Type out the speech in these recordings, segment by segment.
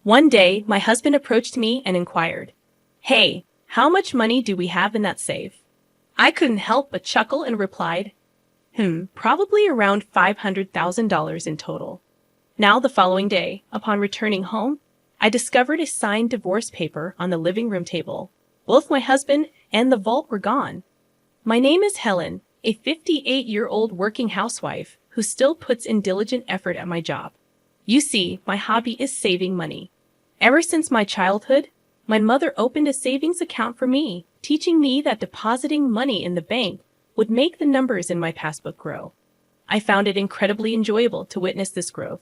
One day, my husband approached me and inquired, "Hey, how much money do we have in that safe?" I couldn't help but chuckle and replied, probably around $500,000 in total. Now, the following day, upon returning home, I discovered a signed divorce paper on the living room table. Both my husband and the vault were gone. My name is Helen, a 58-year-old working housewife who still puts in diligent effort at my job. You see, my hobby is saving money. Ever since my childhood, my mother opened a savings account for me, teaching me that depositing money in the bank would make the numbers in my passbook grow. I found it incredibly enjoyable to witness this growth.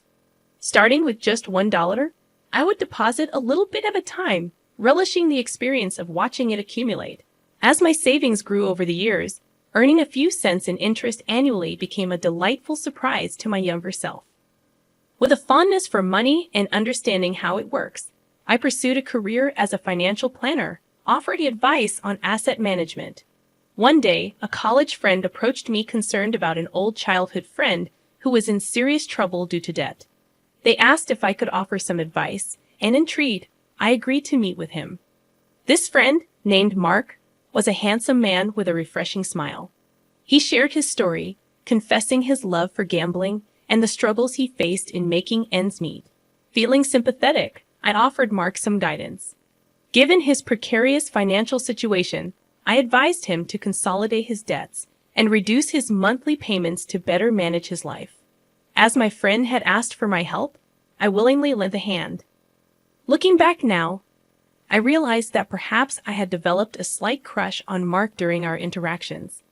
Starting with just $1, I would deposit a little bit at a time, relishing the experience of watching it accumulate. As my savings grew over the years, earning a few cents in interest annually became a delightful surprise to my younger self. With a fondness for money and understanding how it works, I pursued a career as a financial planner, offering advice on asset management. One day, a college friend approached me concerned about an old childhood friend who was in serious trouble due to debt. They asked if I could offer some advice, and intrigued, I agreed to meet with him. This friend, named Mark, was a handsome man with a refreshing smile. He shared his story, confessing his love for gambling and the struggles he faced in making ends meet. Feeling sympathetic, I offered Mark some guidance. Given his precarious financial situation, I advised him to consolidate his debts and reduce his monthly payments to better manage his life. As my friend had asked for my help, I willingly lent a hand. Looking back now, I realized that perhaps I had developed a slight crush on Mark during our interactions.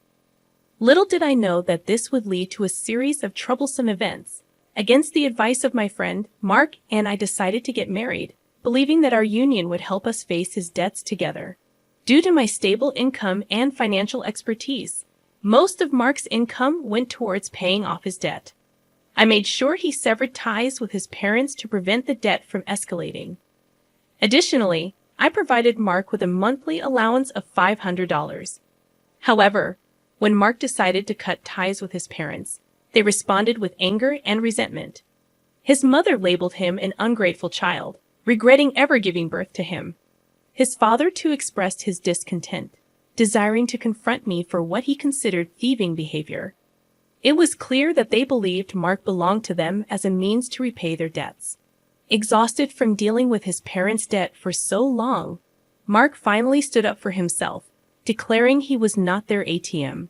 Little did I know that this would lead to a series of troublesome events. Against the advice of my friend, Mark and I decided to get married, believing that our union would help us face his debts together. Due to my stable income and financial expertise, most of Mark's income went towards paying off his debt. I made sure he severed ties with his parents to prevent the debt from escalating. Additionally, I provided Mark with a monthly allowance of $500. However, when Mark decided to cut ties with his parents, they responded with anger and resentment. His mother labeled him an ungrateful child, regretting ever giving birth to him. His father too expressed his discontent, desiring to confront me for what he considered thieving behavior. It was clear that they believed Mark belonged to them as a means to repay their debts. Exhausted from dealing with his parents' debt for so long, Mark finally stood up for himself, declaring he was not their ATM.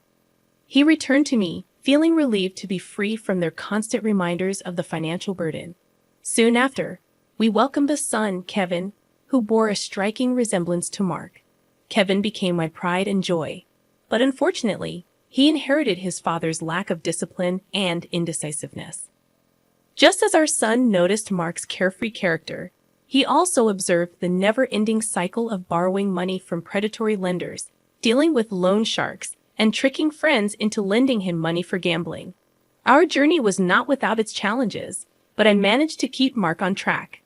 He returned to me, feeling relieved to be free from their constant reminders of the financial burden. Soon after, we welcomed a son, Kevin, who bore a striking resemblance to Mark. Kevin became my pride and joy, but unfortunately, he inherited his father's lack of discipline and indecisiveness. Just as our son noticed Mark's carefree character, he also observed the never-ending cycle of borrowing money from predatory lenders, dealing with loan sharks, and tricking friends into lending him money for gambling. Our journey was not without its challenges, but I managed to keep Mark on track.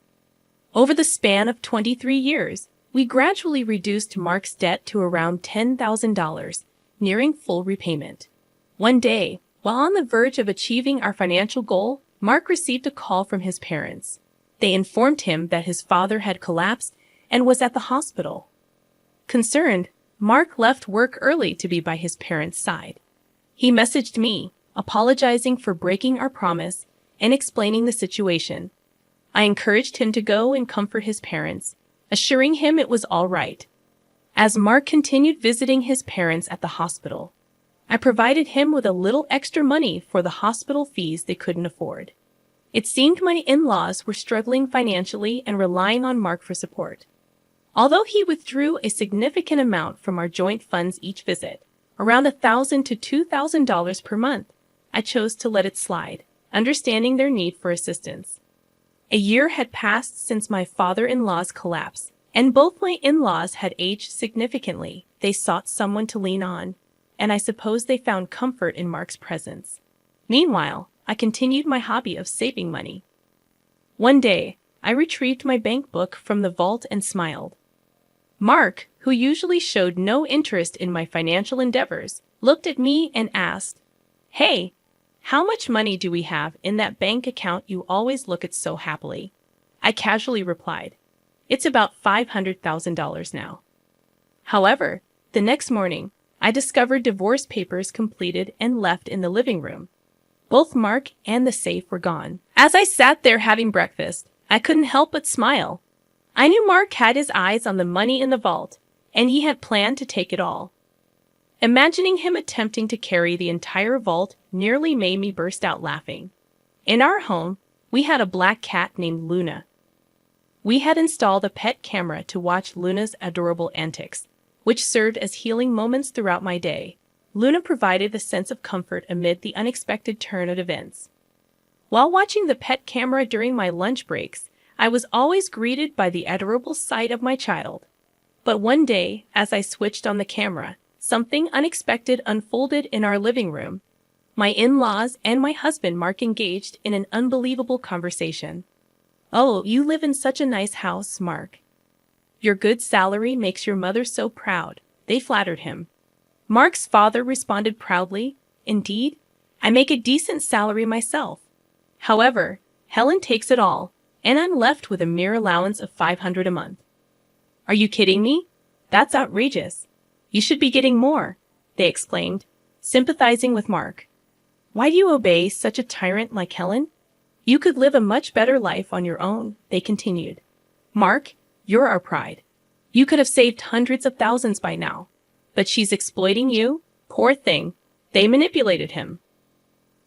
Over the span of 23 years, we gradually reduced Mark's debt to around $10,000, nearing full repayment. One day, while on the verge of achieving our financial goal, Mark received a call from his parents. They informed him that his father had collapsed and was at the hospital. Concerned, Mark left work early to be by his parents' side. He messaged me, apologizing for breaking our promise and explaining the situation. I encouraged him to go and comfort his parents, assuring him it was all right. As Mark continued visiting his parents at the hospital, I provided him with a little extra money for the hospital fees they couldn't afford. It seemed my in-laws were struggling financially and relying on Mark for support. Although he withdrew a significant amount from our joint funds each visit, around $1,000 to $2,000 per month, I chose to let it slide, understanding their need for assistance. A year had passed since my father-in-law's collapse, and both my in-laws had aged significantly. They sought someone to lean on, and I suppose they found comfort in Mark's presence. Meanwhile, I continued my hobby of saving money. One day, I retrieved my bank book from the vault and smiled. Mark, who usually showed no interest in my financial endeavors, looked at me and asked, "Hey, how much money do we have in that bank account you always look at so happily?" I casually replied. It's about $500,000 now. However, the next morning, I discovered divorce papers completed and left in the living room. Both Mark and the safe were gone. As I sat there having breakfast, I couldn't help but smile. I knew Mark had his eyes on the money in the vault, and he had planned to take it all. Imagining him attempting to carry the entire vault nearly made me burst out laughing. In our home, we had a black cat named Luna. We had installed a pet camera to watch Luna's adorable antics, which served as healing moments throughout my day. Luna provided a sense of comfort amid the unexpected turn of events. While watching the pet camera during my lunch breaks, I was always greeted by the adorable sight of my child. But one day, as I switched on the camera, something unexpected unfolded in our living room. My in-laws and my husband Mark engaged in an unbelievable conversation. "Oh, you live in such a nice house, Mark. Your good salary makes your mother so proud," they flattered him. Mark's father responded proudly, "Indeed, I make a decent salary myself. However, Helen takes it all, and I'm left with a mere allowance of $500 a month." "Are you kidding me? That's outrageous. You should be getting more," they exclaimed, sympathizing with Mark. "Why do you obey such a tyrant like Helen? You could live a much better life on your own," they continued. "Mark, you're our pride. You could have saved hundreds of thousands by now. But she's exploiting you? Poor thing." They manipulated him.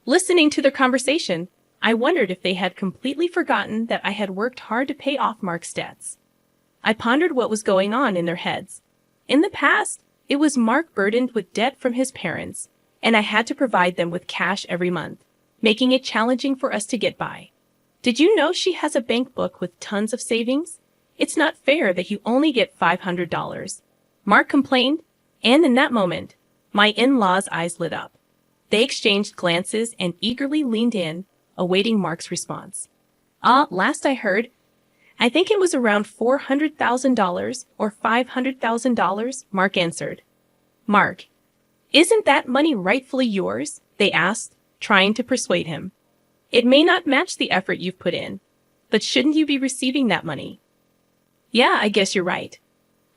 Listening to their conversation, I wondered if they had completely forgotten that I had worked hard to pay off Mark's debts. I pondered what was going on in their heads. In the past, it was Mark burdened with debt from his parents, and I had to provide them with cash every month, making it challenging for us to get by. "Did you know she has a bank book with tons of savings? It's not fair that you only get $500. Mark complained, and in that moment, my in-laws' eyes lit up. They exchanged glances and eagerly leaned in, awaiting Mark's response. Last I heard, I think it was around $400,000 or $500,000, Mark answered. "Mark, isn't that money rightfully yours?" they asked, trying to persuade him. "It may not match the effort you've put in, but shouldn't you be receiving that money?" "Yeah, I guess you're right.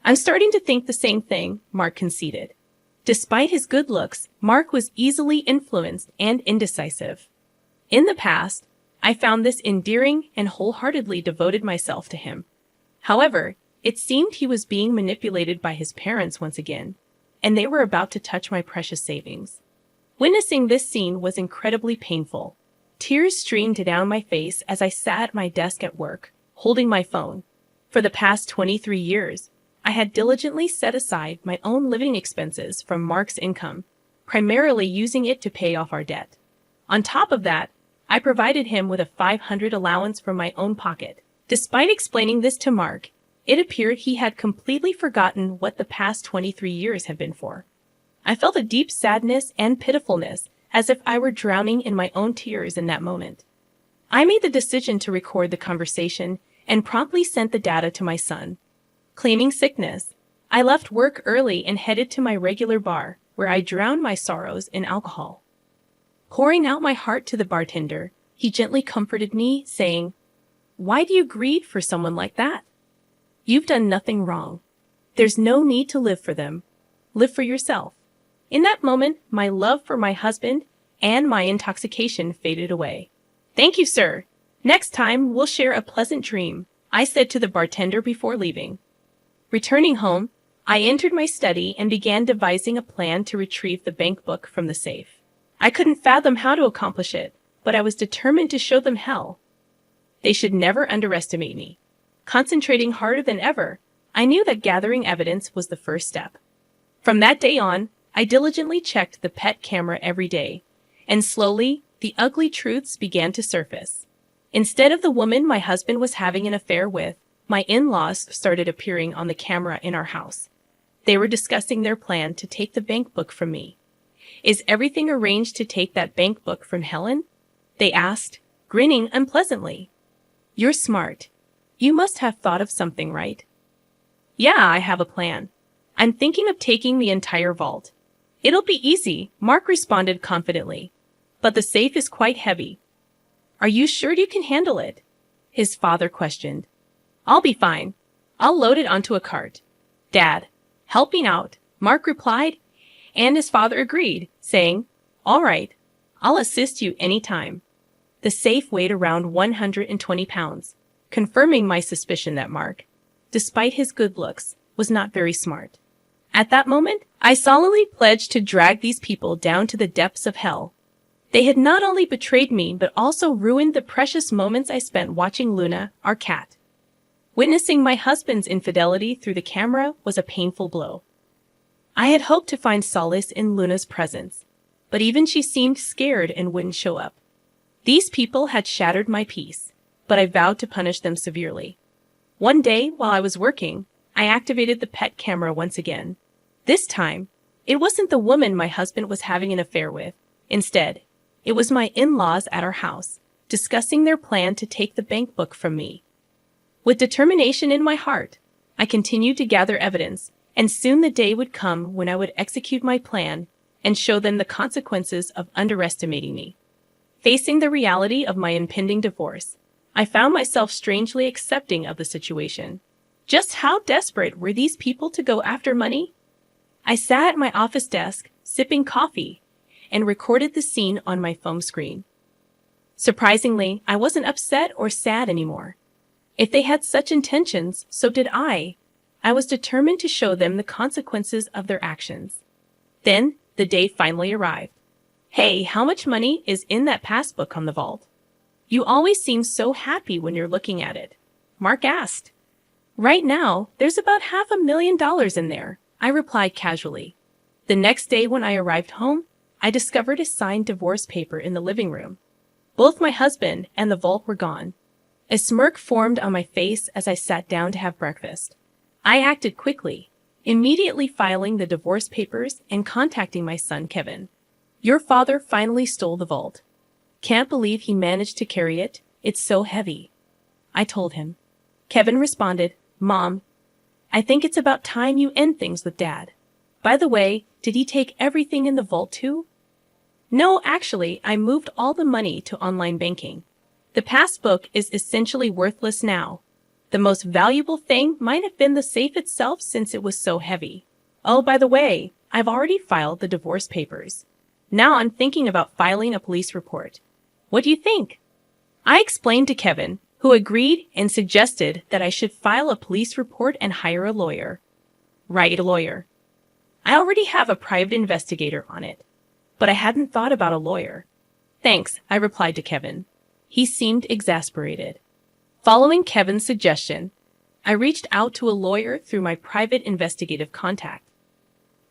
I'm starting to think the same thing," Mark conceded. Despite his good looks, Mark was easily influenced and indecisive. In the past, I found this endearing and wholeheartedly devoted myself to him. However, it seemed he was being manipulated by his parents once again, and they were about to touch my precious savings. Witnessing this scene was incredibly painful. Tears streamed down my face as I sat at my desk at work, holding my phone. For the past 23 years, I had diligently set aside my own living expenses from Mark's income, primarily using it to pay off our debt. On top of that, I provided him with a $500 allowance from my own pocket. Despite explaining this to Mark, it appeared he had completely forgotten what the past 23 years had been for. I felt a deep sadness and pitifulness, as if I were drowning in my own tears in that moment. I made the decision to record the conversation and promptly sent the data to my son. Claiming sickness, I left work early and headed to my regular bar, where I drowned my sorrows in alcohol. Pouring out my heart to the bartender, he gently comforted me, saying, "Why do you grieve for someone like that? You've done nothing wrong. There's no need to live for them. Live for yourself." In that moment, my love for my husband and my intoxication faded away. "Thank you, sir. Next time, we'll share a pleasant dream," I said to the bartender before leaving. Returning home, I entered my study and began devising a plan to retrieve the bank book from the safe. I couldn't fathom how to accomplish it, but I was determined to show them hell. They should never underestimate me. Concentrating harder than ever, I knew that gathering evidence was the first step. From that day on, I diligently checked the pet camera every day, and slowly, the ugly truths began to surface. Instead of the woman my husband was having an affair with, my in-laws started appearing on the camera in our house. They were discussing their plan to take the bank book from me. "Is everything arranged to take that bank book from Helen?" they asked, grinning unpleasantly. "You're smart. You must have thought of something, right?" "Yeah, I have a plan. I'm thinking of taking the entire vault." "It'll be easy," Mark responded confidently. "But the safe is quite heavy." "Are you sure you can handle it?" his father questioned. I'll be fine. I'll load it onto a cart. Dad, helping out, Mark replied, and his father agreed, saying, all right, I'll assist you any time. The safe weighed around 120 pounds, confirming my suspicion that Mark, despite his good looks, was not very smart. At that moment, I solemnly pledged to drag these people down to the depths of hell. They had not only betrayed me, but also ruined the precious moments I spent watching Luna, our cat. Witnessing my husband's infidelity through the camera was a painful blow. I had hoped to find solace in Luna's presence, but even she seemed scared and wouldn't show up. These people had shattered my peace, but I vowed to punish them severely. One day, while I was working, I activated the pet camera once again. This time, it wasn't the woman my husband was having an affair with. Instead, it was my in-laws at our house, discussing their plan to take the bank book from me. With determination in my heart, I continued to gather evidence, and soon the day would come when I would execute my plan and show them the consequences of underestimating me. Facing the reality of my impending divorce, I found myself strangely accepting of the situation. Just how desperate were these people to go after money? I sat at my office desk, sipping coffee, and recorded the scene on my phone screen. Surprisingly, I wasn't upset or sad anymore. If they had such intentions, so did I. I was determined to show them the consequences of their actions. Then, the day finally arrived. Hey, how much money is in that passbook on the vault? You always seem so happy when you're looking at it, Mark asked. Right now, there's about $500,000 in there, I replied casually. The next day when I arrived home, I discovered a signed divorce paper in the living room. Both my husband and the vault were gone. A smirk formed on my face as I sat down to have breakfast. I acted quickly, immediately filing the divorce papers and contacting my son Kevin. Your father finally stole the vault. Can't believe he managed to carry it. It's so heavy, I told him. Kevin responded, Mom, I think it's about time you end things with Dad. By the way, did he take everything in the vault too? No, actually, I moved all the money to online banking. The passbook is essentially worthless now. The most valuable thing might have been the safe itself since it was so heavy. Oh, by the way, I've already filed the divorce papers. Now I'm thinking about filing a police report. What do you think? I explained to Kevin, who agreed and suggested that I should file a police report and hire a lawyer. Right, a lawyer. I already have a private investigator on it, but I hadn't thought about a lawyer. Thanks, I replied to Kevin. He seemed exasperated. Following Kevin's suggestion, I reached out to a lawyer through my private investigative contact.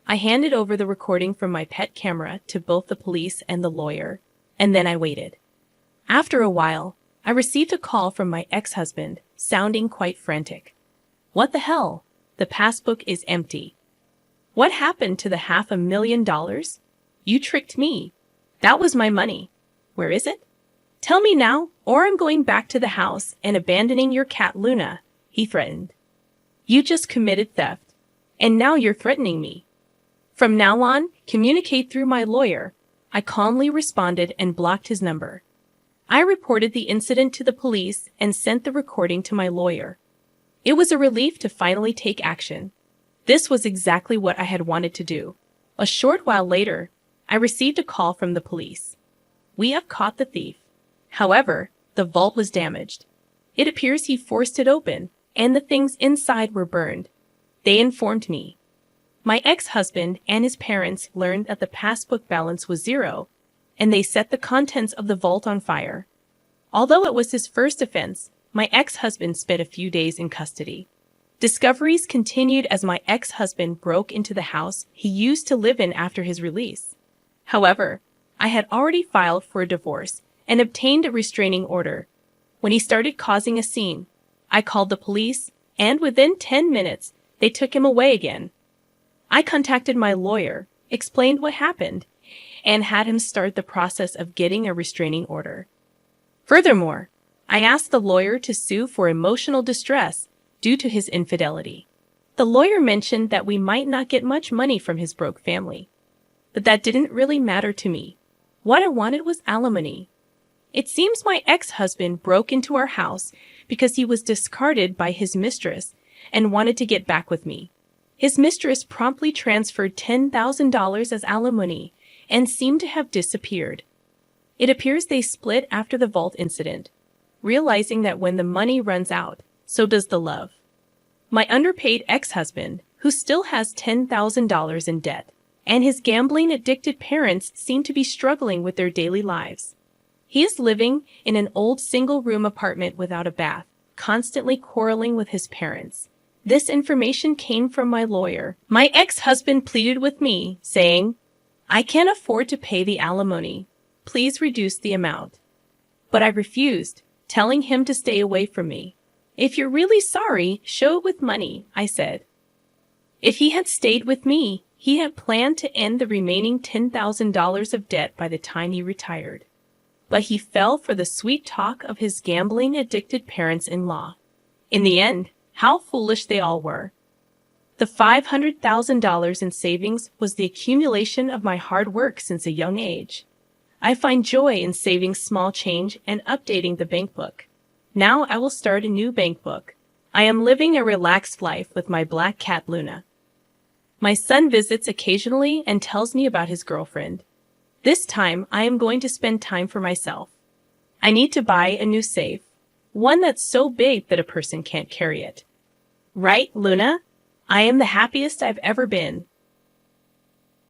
I handed over the recording from my pet camera to both the police and the lawyer, and then I waited. After a while, I received a call from my ex-husband, sounding quite frantic. What the hell? The passbook is empty. What happened to the $500,000? You tricked me. That was my money. Where is it? Tell me now, or I'm going back to the house and abandoning your cat Luna, he threatened. You just committed theft, and now you're threatening me. From now on, communicate through my lawyer, I calmly responded and blocked his number. I reported the incident to the police and sent the recording to my lawyer. It was a relief to finally take action. This was exactly what I had wanted to do. A short while later, I received a call from the police. We have caught the thief. However, the vault was damaged. It appears he forced it open, and the things inside were burned. They informed me. My ex-husband and his parents learned that the passbook balance was zero, and they set the contents of the vault on fire. Although it was his first offense, my ex-husband spent a few days in custody. Discoveries continued as my ex-husband broke into the house he used to live in after his release. However, I had already filed for a divorce and obtained a restraining order. When he started causing a scene, I called the police, and within 10 minutes, they took him away again. I contacted my lawyer, explained what happened, and had him start the process of getting a restraining order. Furthermore, I asked the lawyer to sue for emotional distress due to his infidelity. The lawyer mentioned that we might not get much money from his broke family, but that didn't really matter to me. What I wanted was alimony. It seems my ex-husband broke into our house because he was discarded by his mistress and wanted to get back with me. His mistress promptly transferred $10,000 as alimony and seemed to have disappeared. It appears they split after the vault incident, realizing that when the money runs out, so does the love. My underpaid ex-husband, who still has $10,000 in debt, and his gambling-addicted parents seem to be struggling with their daily lives. He is living in an old single-room apartment without a bath, constantly quarreling with his parents. This information came from my lawyer. My ex-husband pleaded with me, saying, "I can't afford to pay the alimony. Please reduce the amount." But I refused, telling him to stay away from me. "If you're really sorry, show it with money," I said. If he had stayed with me, he had planned to end the remaining $10,000 of debt by the time he retired. But he fell for the sweet talk of his gambling-addicted parents-in-law. In the end, how foolish they all were. The $500,000 in savings was the accumulation of my hard work since a young age. I find joy in saving small change and updating the bank book. Now I will start a new bank book. I am living a relaxed life with my black cat Luna. My son visits occasionally and tells me about his girlfriend. This time, I am going to spend time for myself. I need to buy a new safe, one that's so big that a person can't carry it. Right, Luna? I am the happiest I've ever been.